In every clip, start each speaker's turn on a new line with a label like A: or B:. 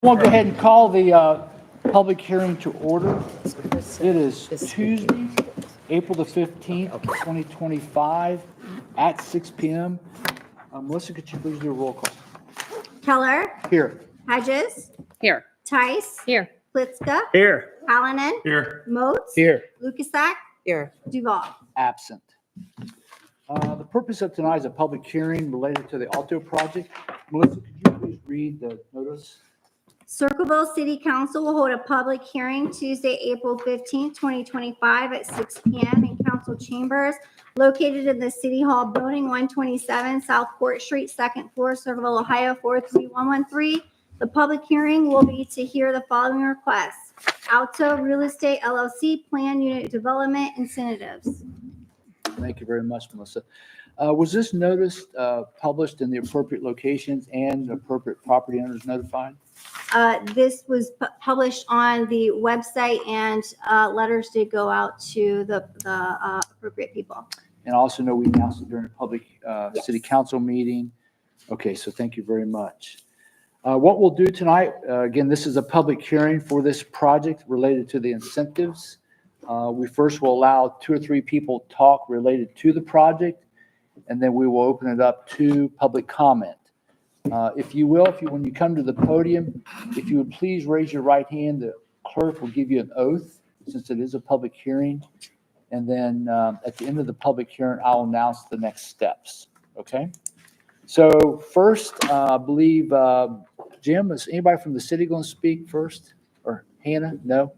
A: We'll go ahead and call the public hearing to order. It is Tuesday, April the 15th, 2025 at 6 p.m. Melissa, could you please do a roll call?
B: Keller,
A: Here.
B: Hedges,
C: Here.
B: Tice,
C: Here.
B: Plitzka,
A: Here.
B: Hallinan,
D: Here.
B: Moats,
A: Here.
B: Lukasak,
C: Here.
B: Duval.
A: Absent. The purpose of tonight is a public hearing related to the Alto project. Melissa, could you please read the notice?
B: Circleville City Council will hold a public hearing Tuesday, April 15th, 2025 at 6 p.m. in council chambers located in the City Hall Building, 127 South Court Street, second floor, Circleville, Ohio, 43113. The public hearing will be to hear the following requests. Alto Real Estate LLC Plan Unit Development Incentives.
A: Thank you very much, Melissa. Was this notice published in the appropriate locations and the appropriate property owners notified?
B: This was published on the website, and letters did go out to the appropriate people.
A: And I also know we announced it during a public
B: Yes.
A: city council meeting. Okay, so thank you very much. What we'll do tonight, again, this is a public hearing for this project related to the incentives. We first will allow 2 or 3 people talk related to the project, and then we will open it up to public comment. If you will, when you come to the podium, if you would please raise your right hand, the clerk will give you an oath since it is a public hearing. And then at the end of the public hearing, I'll announce the next steps. Okay? So first, I believe, Jim, is anybody from the city going to speak first? Or Hannah? No?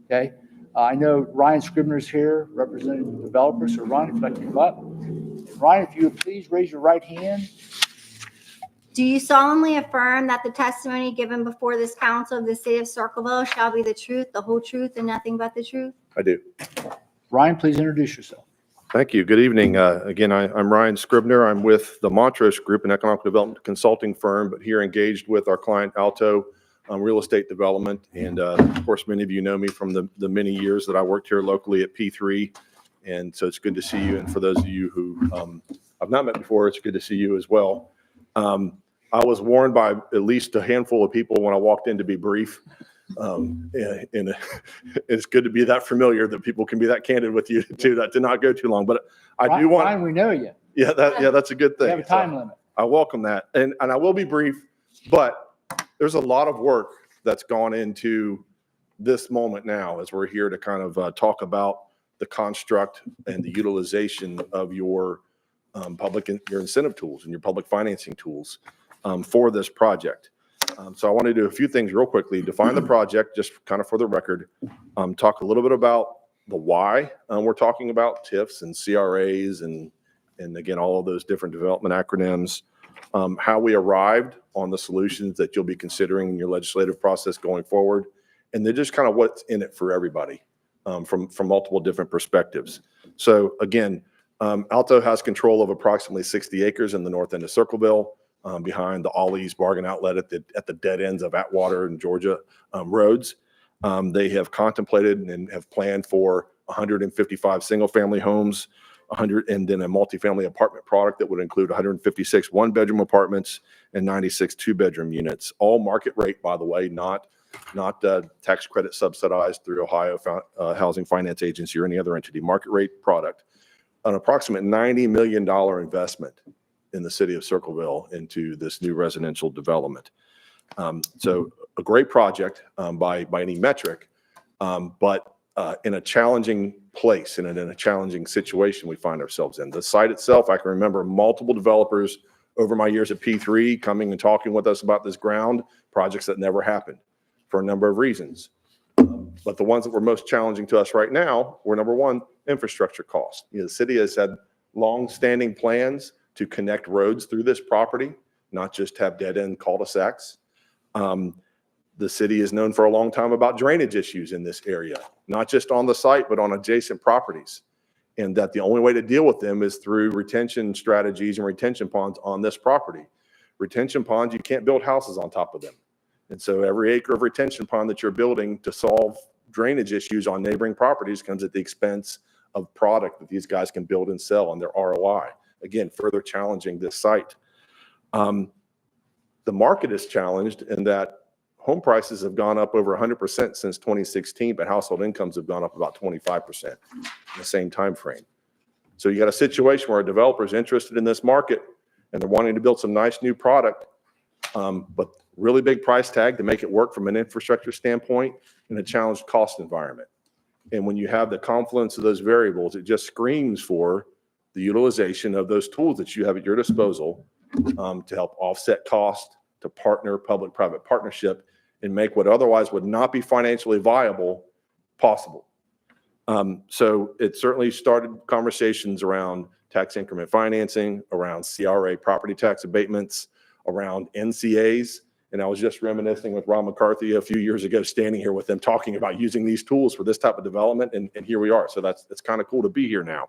A: Okay. I know Ryan Scribner's here representing the developers. So Ryan, if you'd like to come up. Ryan, if you would please raise your right hand.
B: Do you solemnly affirm that the testimony given before this council of the city of Circleville shall be the truth, the whole truth, and nothing but the truth?
D: I do.
A: Ryan, please introduce yourself.
D: Thank you. Good evening. Again, I'm Ryan Scribner. I'm with the Montrose Group, an economic development consulting firm, but here engaged with our client Alto Real Estate Development. And of course, many of you know me from the many years that I worked here locally at P3. And so it's good to see you. And for those of you who I've not met before, it's good to see you as well. I was warned by at least a handful of people when I walked in to be brief. And it's good to be that familiar that people can be that candid with you too, that to not go too long. But I do want.
A: Ryan, we know you.
D: Yeah, that's a good
A: We
D: thing.
A: have a time limit.
D: I welcome that, and I will be brief. But there's a lot of work that's gone into this moment now, as we're here to kind of talk about the construct and the utilization of your your incentive tools and your public financing tools for this project. So I want to do a few things real quickly. Define the project, just kind of for the record. Talk a little bit about the why we're talking about TIFs and CRAs and again, all of those different development acronyms. How we arrived on the solutions that you'll be considering in your legislative process going forward. And then just kind of what's in it for everybody from multiple different perspectives. So again, Alto has control of approximately 60 acres in the north end of Circleville. Behind the Ollie's Bargain Outlet at the dead ends of Atwater and Georgia roads. They have contemplated and have planned for 155 single-family homes, 100, and then a multifamily apartment product that would include 156 one-bedroom apartments and 96 two-bedroom units. All market rate, by the way, not tax credit subsidized through Ohio Housing Finance Agency or any other entity. Market rate product. An approximate $90 million investment in the city of Circleville into this new residential development. So a great project by any metric, but in a challenging place and in a challenging situation we find ourselves in. The site itself, I can remember multiple developers over my years at P3 coming and talking with us about this ground, projects that never happened for a number of reasons. But the ones that were most challenging to us right now were, number one, infrastructure costs. The city has had long-standing plans to connect roads through this property, not just have dead-end cul-de-sacs. The city is known for a long time about drainage issues in this area, not just on the site, but on adjacent properties. And that the only way to deal with them is through retention strategies and retention ponds on this property. Retention ponds, you can't build houses on top of them. And so every acre of retention pond that you're building to solve drainage issues on neighboring properties comes at the expense of product that these guys can build and sell on their ROI. Again, further challenging this site. The market is challenged in that home prices have gone up over 100% since 2016, but household incomes have gone up about 25% in the same time frame. So you got a situation where a developer is interested in this market and they're wanting to build some nice new product, but really big price tag to make it work from an infrastructure standpoint in a challenged cost environment. And when you have the confluence of those variables, it just screams for the utilization of those tools that you have at your disposal to help offset cost, to partner, public-private partnership, and make what otherwise would not be financially viable possible. So it certainly started conversations around tax increment financing, around CRA property tax abatements, around NCAs. And I was just reminiscing with Ron McCarthy a few years ago, standing here with them talking about using these tools for this type of development. And here we are. So it's kind of cool to be here now.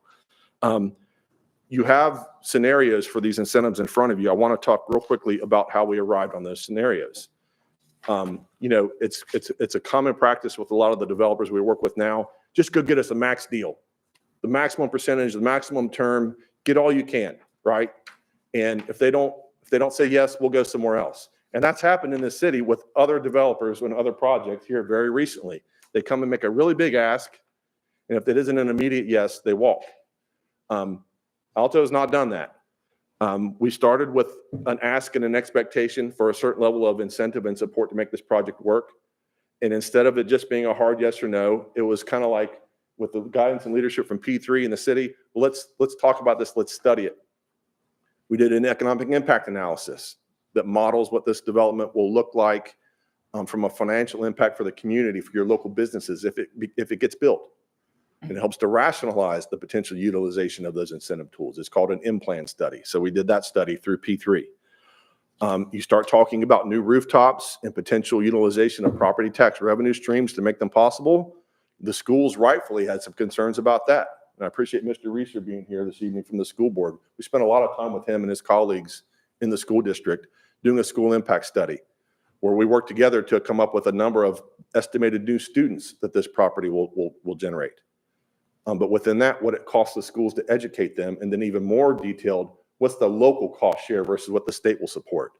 D: You have scenarios for these incentives in front of you. I want to talk real quickly about how we arrived on those scenarios. It's a common practice with a lot of the developers we work with now. Just go get us a max deal, the maximum percentage, the maximum term, get all you can, right? And if they don't say yes, we'll go somewhere else. And that's happened in the city with other developers and other projects here very recently. They come and make a really big ask, and if it isn't an immediate yes, they walk. Alto has not done that. We started with an ask and an expectation for a certain level of incentive and support to make this project work. And instead of it just being a hard yes or no, it was kind of like with the guidance and leadership from P3 in the city, let's talk about this, let's study it. We did an economic impact analysis that models what this development will look like from a financial impact for the community, for your local businesses if it gets built. And it helps to rationalize the potential utilization of those incentive tools. It's called an in-plan study. So we did that study through P3. You start talking about new rooftops and potential utilization of property tax revenue streams to make them possible. The schools rightfully had some concerns about that. And I appreciate Mr. Reeser being here this evening from the school board. We spent a lot of time with him and his colleagues in the school district doing a school impact study where we worked together to come up with a number of estimated new students that this property will generate. But within that, what it costs the schools to educate them, and then even more detailed, what's the local cost share versus what the state will support?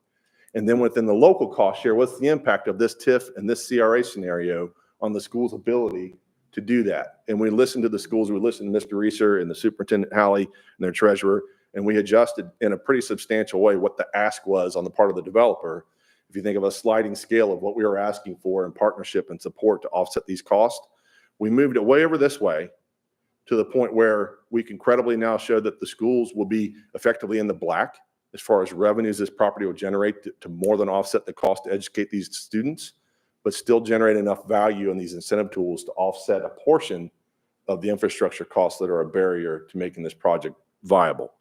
D: And then within the local cost share, what's the impact of this TIF and this CRA scenario on the school's ability to do that? And we listened to the schools, we listened to Mr. Reeser and the superintendent Hallie and their treasurer, and we adjusted in a pretty substantial way what the ask was on the part of the developer. If you think of a sliding scale of what we were asking for in partnership and support to offset these costs, we moved it way over this way to the point where we can credibly now show that the schools will be effectively in the black as far as revenues this property will generate to more than offset the cost to educate these students, but still generate enough value in these incentive tools to offset a portion of the infrastructure costs that are a barrier to making this project viable.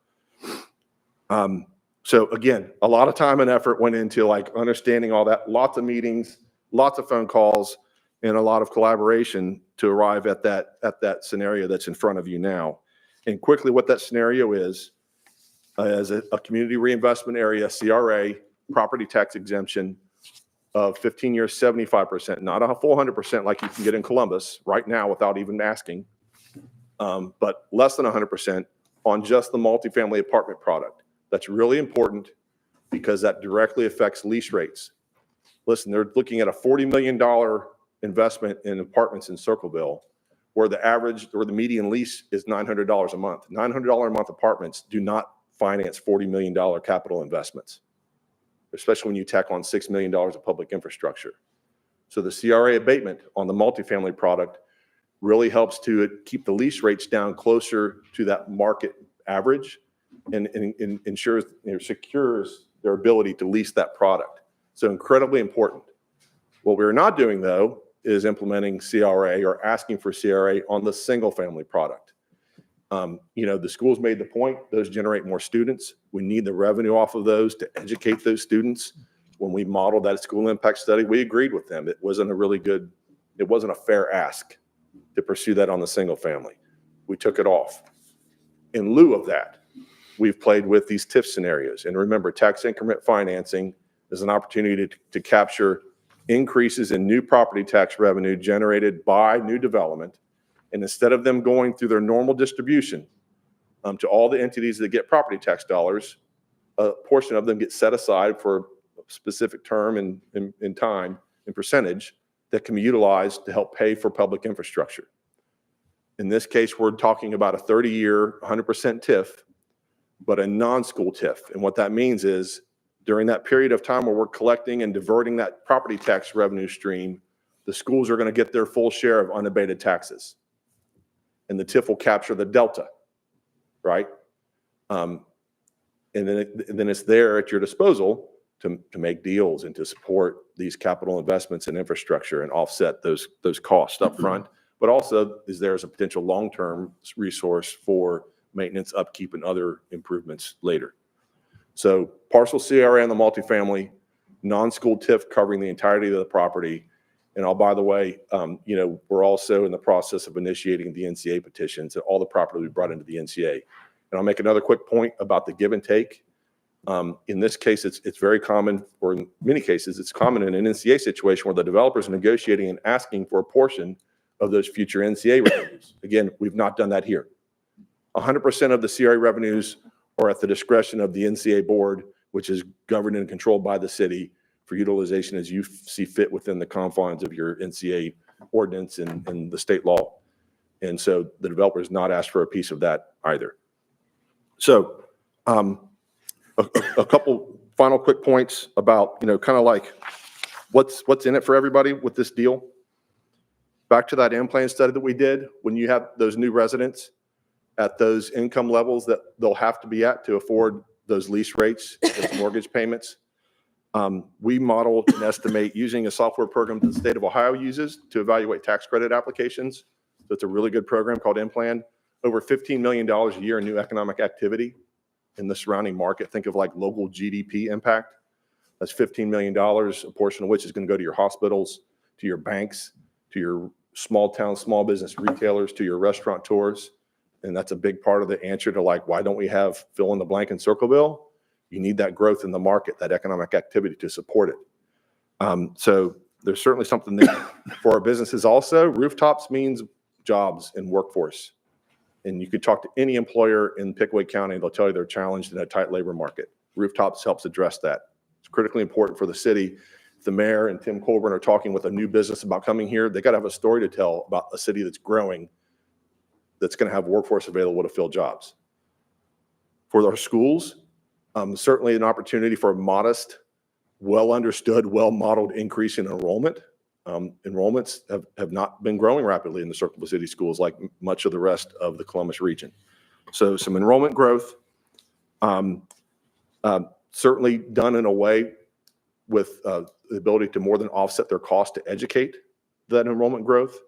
D: So again, a lot of time and effort went into like understanding all that, lots of meetings, lots of phone calls, and a lot of collaboration to arrive at that scenario that's in front of you now. And quickly what that scenario is as a community reinvestment area, CRA, property tax exemption of 15 years, 75%, not a full 100% like you can get in Columbus right now without even asking, but less than 100% on just the multifamily apartment product. That's really important because that directly affects lease rates. Listen, they're looking at a $40 million investment in apartments in Circleville, where the median lease is $900 a month. $900 a month apartments do not finance $40 million capital investments, especially when you tack on $6 million of public infrastructure. So the CRA abatement on the multifamily product really helps to keep the lease rates down closer to that market average and ensures, secures their ability to lease that product. So incredibly important. What we're not doing, though, is implementing CRA or asking for CRA on the single family product. The schools made the point, those generate more students. We need the revenue off of those to educate those students. When we modeled that school impact study, we agreed with them. It wasn't a fair ask to pursue that on the single family. We took it off. In lieu of that, we've played with these TIF scenarios. And remember, tax increment financing is an opportunity to capture increases in new property tax revenue generated by new development. And instead of them going through their normal distribution to all the entities that get property tax dollars, a portion of them get set aside for a specific term and time in percentage that can be utilized to help pay for public infrastructure. In this case, we're talking about a 30-year, 100% TIF, but a non-school TIF. And what that means is during that period of time where we're collecting and diverting that property tax revenue stream, the schools are going to get their full share of unabated taxes. And the TIF will capture the delta, right? And then it's there at your disposal to make deals and to support these capital investments in infrastructure and offset those costs up front, but also is there as a potential long-term resource for maintenance, upkeep, and other improvements later. So partial CRA on the multifamily, non-school TIF covering the entirety of the property. And by the way, we're also in the process of initiating the NCA petitions and all the property we brought into the NCA. And I'll make another quick point about the give and take. In this case, it's very common, or in many cases, it's common in an NCA situation where the developer is negotiating and asking for a portion of those future NCA revenues. Again, we've not done that here. 100% of the CRA revenues are at the discretion of the NCA board, which is governed and controlled by the city for utilization as you see fit within the confines of your NCA ordinance and the state law. And so the developer has not asked for a piece of that either. So a couple final quick points about, kind of like what's in it for everybody with this deal. Back to that in-plan study that we did, when you have those new residents at those income levels that they'll have to be at to afford those lease rates, those mortgage payments, we model and estimate using a software program that the state of Ohio uses to evaluate tax credit applications. So it's a really good program called in-plan. Over $15 million a year in new economic activity in the surrounding market. Think of like local GDP impact. That's $15 million, a portion of which is going to go to your hospitals, to your banks, to your small town, small business retailers, to your restaurateurs. And that's a big part of the answer to like, why don't we have fill in the blank in Circleville? You need that growth in the market, that economic activity to support it. So there's certainly something there for our businesses also. Rooftops means jobs and workforce. And you could talk to any employer in Pickaway County, they'll tell you they're challenged in a tight labor market. Rooftops helps address that. It's critically important for the city. If the mayor and Tim Colburn are talking with a new business about coming here, they got to have a story to tell about a city that's growing, that's going to have workforce available to fill jobs. For our schools, certainly an opportunity for a modest, well understood, well modeled increase in enrollment. Enrollments have not been growing rapidly in the Circleville City schools like much of the rest of the Columbus region. So some enrollment growth, certainly done in a way with the ability to more than offset their cost to educate that enrollment growth.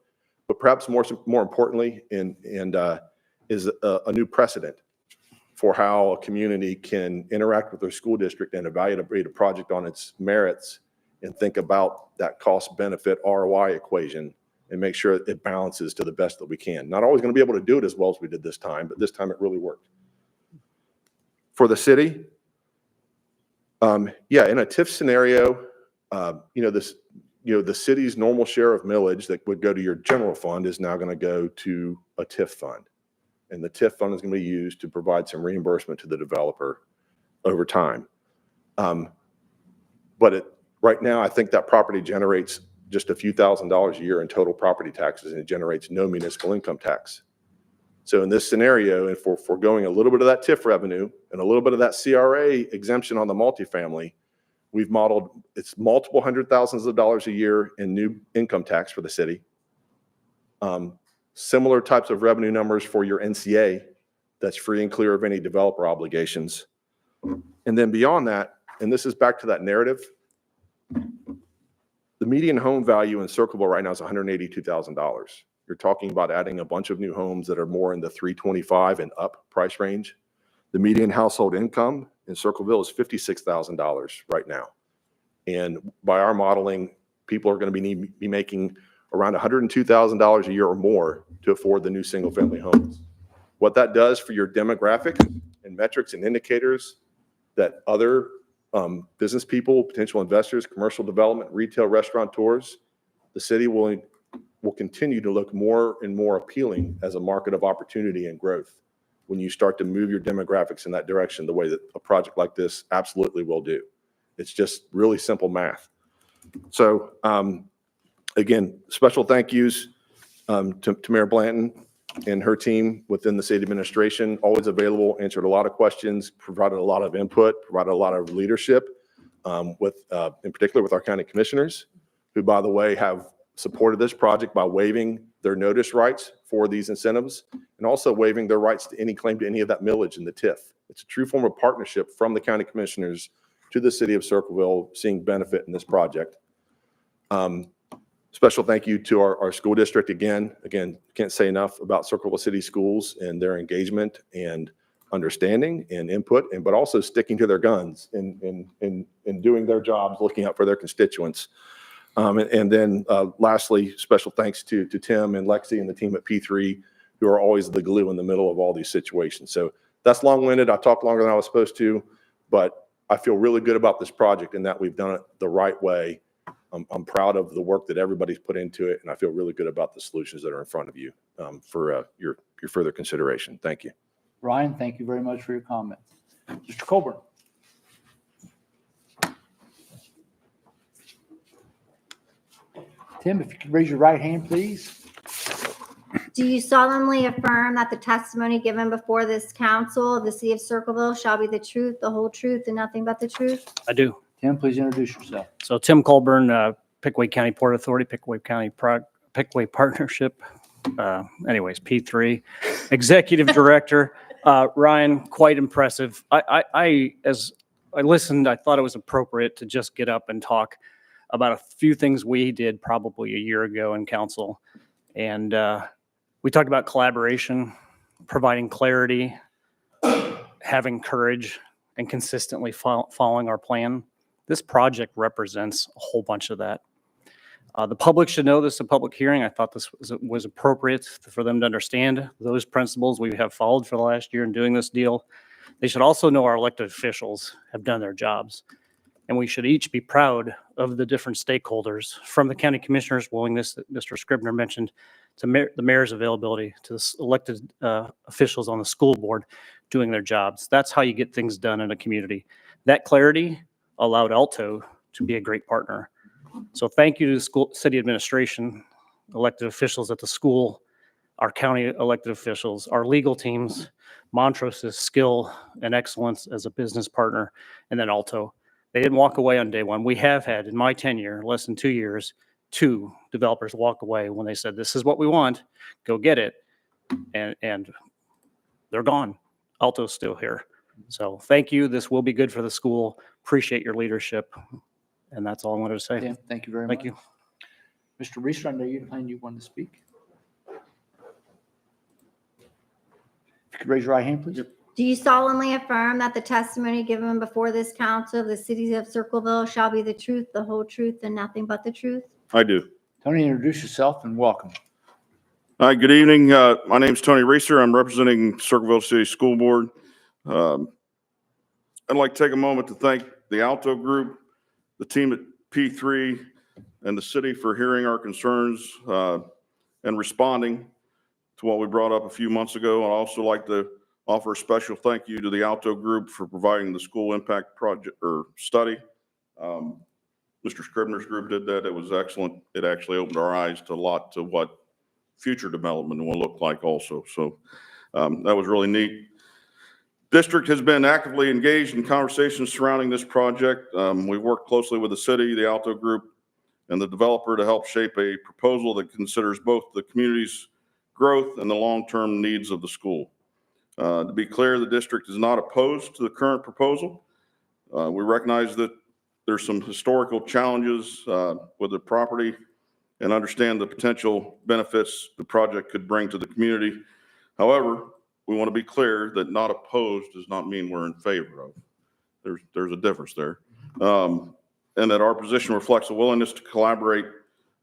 D: But perhaps more importantly, is a new precedent for how a community can interact with their school district and evaluate a project on its merits and think about that cost benefit ROI equation and make sure it balances to the best that we can. Not always going to be able to do it as well as we did this time, but this time it really worked. For the city, in a TIF scenario, the city's normal share of millage that would go to your general fund is now going to go to a TIF fund. And the TIF fund is going to be used to provide some reimbursement to the developer over time. Right now, I think that property generates just a few $1,000s a year in total property taxes, and it generates no municipal income tax. So in this scenario, if we're foregoing a little bit of that TIF revenue and a little bit of that CRA exemption on the multifamily, we've modeled it's multiple hundred thousands of dollars a year in new income tax for the city. Similar types of revenue numbers for your NCA that's free and clear of any developer obligations. And then beyond that, and this is back to that narrative, the median home value in Circleville right now is $182,000. You're talking about adding a bunch of new homes that are more in the $325,000 and up price range. The median household income in Circleville is $56,000 right now. And by our modeling, people are going to be making around $102,000 a year or more to afford the new single family homes. What that does for your demographic and metrics and indicators that other business people, potential investors, commercial development, retail restaurateurs, the city will continue to look more and more appealing as a market of opportunity and growth when you start to move your demographics in that direction the way that a project like this absolutely will do. It's just really simple math. So again, special thank yous to Mayor Blanton and her team within the city administration, always available, answered a lot of questions, provided a lot of input, provided a lot of leadership in particular with our county commissioners, who, by the way, have supported this project by waiving their notice rights for these incentives and also waiving their rights to any claim to any of that millage in the TIF. It's a true form of partnership from the county commissioners to the city of Circleville seeing benefit in this project. Special thank you to our school district again. Can't say enough about Circleville City Schools and their engagement and understanding and input, but also sticking to their guns in doing their jobs, looking out for their constituents. And then lastly, special thanks to Tim and Lexi and the team at P3, who are always the glue in the middle of all these situations. So that's long-winded. I talked longer than I was supposed to, but I feel really good about this project and that we've done it the right way. I'm proud of the work that everybody's put into it, and I feel really good about the solutions that are in front of you for your further consideration. Thank you.
A: Ryan, thank you very much for your comments. Mr. Colburn. Tim, if you could raise your right hand, please.
B: Do you solemnly affirm that the testimony given before this council of the city of Circleville shall be the truth, the whole truth, and nothing but the truth?
C: I do.
A: Tim, please introduce yourself.
C: So Tim Colburn, Pickaway County Port Authority, Pickaway Partnership, anyways, P3, Executive Director. Ryan, quite impressive. As I listened, I thought it was appropriate to just get up and talk about a few things we did probably a year ago in council. And we talked about collaboration, providing clarity, having courage, and consistently following our plan. This project represents a whole bunch of that. The public should know this is a public hearing. I thought this was appropriate for them to understand those principles we have followed for the last year in doing this deal. They should also know our elected officials have done their jobs. And we should each be proud of the different stakeholders, from the county commissioner's willingness that Mr. Scribner mentioned, to the mayor's availability, to the elected officials on the school board doing their jobs. That's how you get things done in a community. That clarity allowed Alto to be a great partner. So thank you to the school, city administration, elected officials at the school, our county elected officials, our legal teams, Montrose's skill and excellence as a business partner, and then Alto. They didn't walk away on day one. We have had, in my tenure, less than 2 years, 2 developers walk away when they said, this is what we want, go get it. And they're gone. Alto's still here. So thank you. This will be good for the school. Appreciate your leadership. And that's all I wanted to say.
A: Tim, thank you very much.
C: Thank you.
A: Mr. Reeser, I know you wanted to speak. If you could raise your right hand, please.
B: Do you solemnly affirm that the testimony given before this council of the city of Circleville shall be the truth, the whole truth, and nothing but the truth?
E: I do.
A: Tony, introduce yourself and welcome.
E: Hi, good evening. My name is Tony Reeser. I'm representing Circleville City School Board. I'd like to take a moment to thank the Alto Group, the team at P3, and the city for hearing our concerns and responding to what we brought up a few months ago. I'd also like to offer a special thank you to the Alto Group for providing the school impact project or study. Mr. Scribner's group did that. It was excellent. It actually opened our eyes to a lot to what future development will look like also. So that was really neat. District has been actively engaged in conversations surrounding this project. We've worked closely with the city, the Alto Group, and the developer to help shape a proposal that considers both the community's growth and the long-term needs of the school. To be clear, the district is not opposed to the current proposal. We recognize that there's some historical challenges with the property and understand the potential benefits the project could bring to the community. However, we want to be clear that not opposed does not mean we're in favor of. There's a difference there. And that our position reflects a willingness to collaborate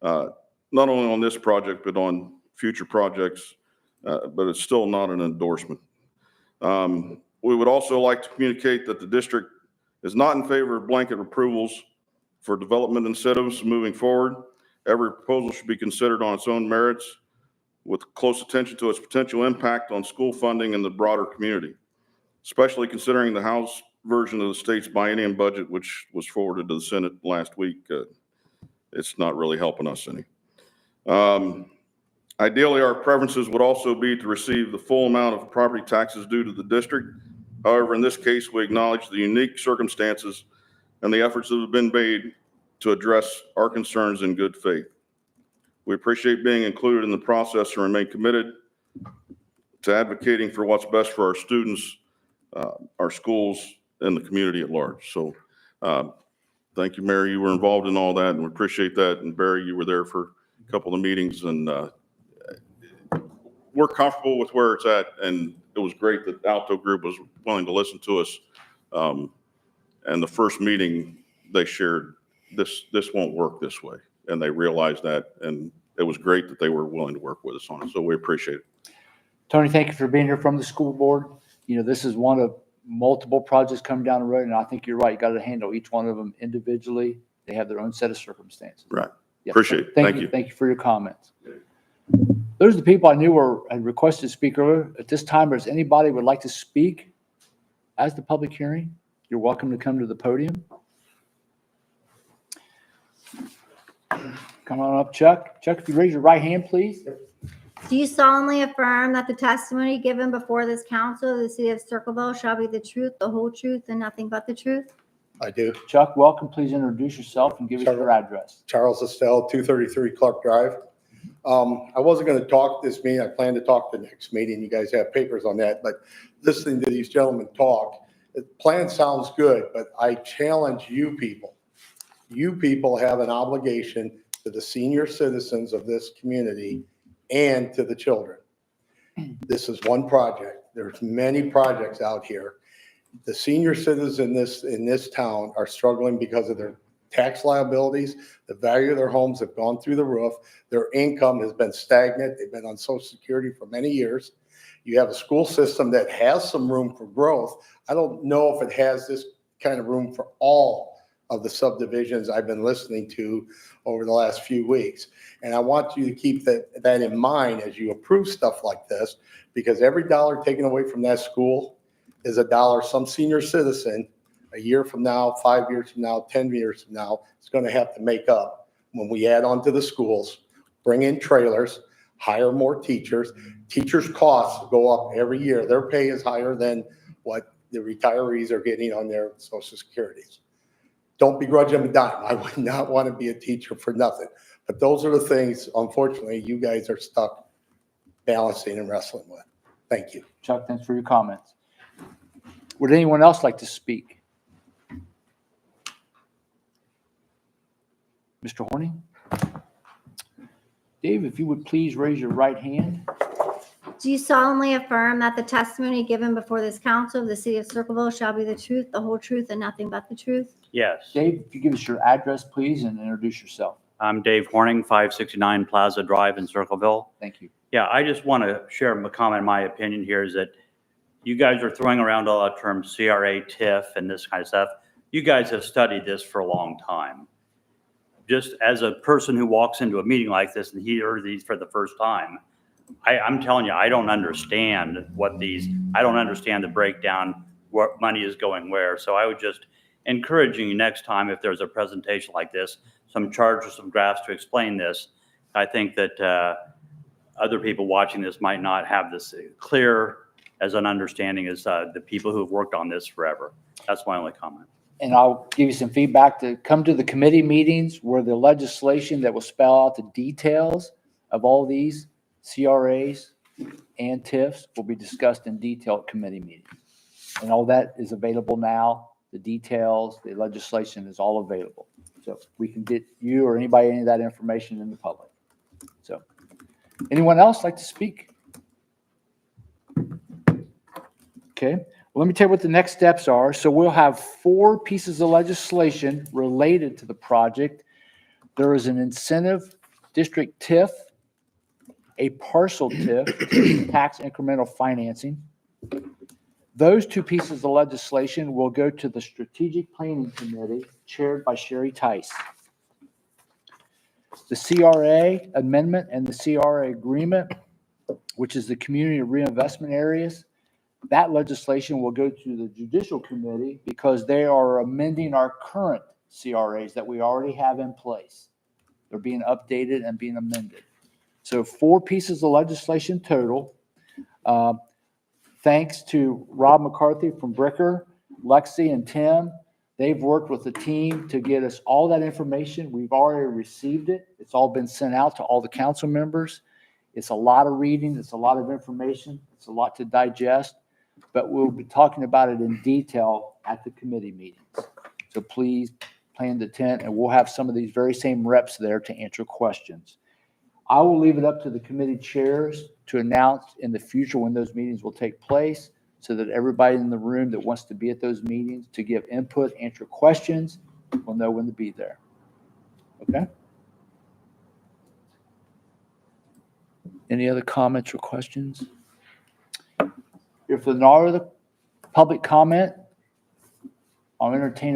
E: not only on this project, but on future projects, but it's still not an endorsement. We would also like to communicate that the district is not in favor of blanket approvals for development incentives moving forward. Every proposal should be considered on its own merits with close attention to its potential impact on school funding and the broader community, especially considering the House version of the state's biennium budget, which was forwarded to the Senate last week. it's not really helping us any. Ideally, our preferences would also be to receive the full amount of property taxes due to the district. However, in this case, we acknowledge the unique circumstances and the efforts that have been made to address our concerns in good faith. We appreciate being included in the process and remain committed to advocating for what's best for our students, our schools, and the community at large. So thank you, Mary. You were involved in all that, and we appreciate that. And Barry, you were there for a couple of meetings, and we're comfortable with where it's at. And it was great that Alto Group was willing to listen to us. And the first meeting, they shared this won't work this way. And they realized that. And it was great that they were willing to work with us on it. So we appreciate it.
A: Tony, thank you for being here from the school board. You know, this is one of multiple projects coming down the road, and I think you're right. You got to handle each one of them individually. They have their own set of circumstances.
E: Right.
A: Yeah.
E: Appreciate it. Thank you.
A: Thank you for your comments. Those are the people I knew had requested to speak earlier. At this time, if anybody would like to speak as the public hearing, you're welcome to come to the podium. Come on up, Chuck. Chuck, if you raise your right hand, please.
B: Do you solemnly affirm that the testimony given before this council of the city of Circleville shall be the truth, the whole truth, and nothing but the truth?
F: I do.
A: Chuck, welcome. Please introduce yourself and give us your address.
F: Charles Estelle, 233 Clark Drive. I wasn't going to talk this meeting. I plan to talk the next meeting. You guys have papers on that, but listening to these gentlemen talk, the plan sounds good, but I challenge you people. You people have an obligation to the senior citizens of this community and to the children. This is one project. There's many projects out here. The senior citizens in this town are struggling because of their tax liabilities. The value of their homes have gone through the roof. Their income has been stagnant. They've been on Social Security for many years. You have a school system that has some room for growth. I don't know if it has this kind of room for all of the subdivisions I've been listening to over the last few weeks. And I want you to keep that in mind as you approve stuff like this, because every dollar taken away from that school is a dollar some senior citizen a year from now, 5 years from now, 10 years from now is going to have to make up when we add on to the schools, bring in trailers, hire more teachers. Teachers' costs go up every year. Their pay is higher than what the retirees are getting on their Social Securities. Don't begrudge them a dime. I would not want to be a teacher for nothing. But those are the things, unfortunately, you guys are stuck balancing and wrestling with. Thank you.
A: Chuck, thanks for your comments. Would anyone else like to speak? Mr. Horning? Dave, if you would please raise your right hand.
B: Do you solemnly affirm that the testimony given before this council of the city of Circleville shall be the truth, the whole truth, and nothing but the truth?
C: Yes.
A: Dave, if you give us your address, please, and introduce yourself.
G: I'm Dave Horning, 569 Plaza Drive in Circleville.
A: Thank you.
G: Yeah, I just want to share a comment. My opinion here is that you guys are throwing around all that term CRA, TIF, and this kind of stuff. You guys have studied this for a long time. Just as a person who walks into a meeting like this and hears these for the first time, I'm telling you, I don't understand I don't understand the breakdown, what money is going where. So I would just encourage you next time, if there's a presentation like this, some charts or some graphs to explain this. I think that other people watching this might not have this clear as an understanding as the people who have worked on this forever. That's my only comment.
A: And I'll give you some feedback to come to the committee meetings where the legislation that will spell out the details of all these CRAs and TIFs will be discussed in detail at committee meetings. And all that is available now. The details, the legislation is all available. So we can get you or anybody any of that information in the public. So anyone else like to speak? Okay. Well, let me tell you what the next steps are. So we'll have 4 pieces of legislation related to the project. There is an incentive district TIF, a parcel TIF, tax incremental financing. Those 2 pieces of legislation will go to the Strategic Planning Committee chaired by Sherry Tice. The CRA amendment and the CRA agreement, which is the community reinvestment areas, that legislation will go to the Judicial Committee because they are amending our current CRAs that we already have in place. They're being updated and being amended. So 4 pieces of legislation total. Thanks to Rob McCarthy from Bricker, Lexi and Tim. They've worked with the team to get us all that information. We've already received it. It's all been sent out to all the council members. It's a lot of reading. It's a lot of information. It's a lot to digest, but we'll be talking about it in detail at the committee meetings. So please plan to attend, and we'll have some of these very same reps there to answer questions. I will leave it up to the committee chairs to announce in the future when those meetings will take place so that everybody in the room that wants to be at those meetings to give input, answer questions, will know when to be there. Okay? Any other comments or questions? If there are no other public comment, I'll entertain a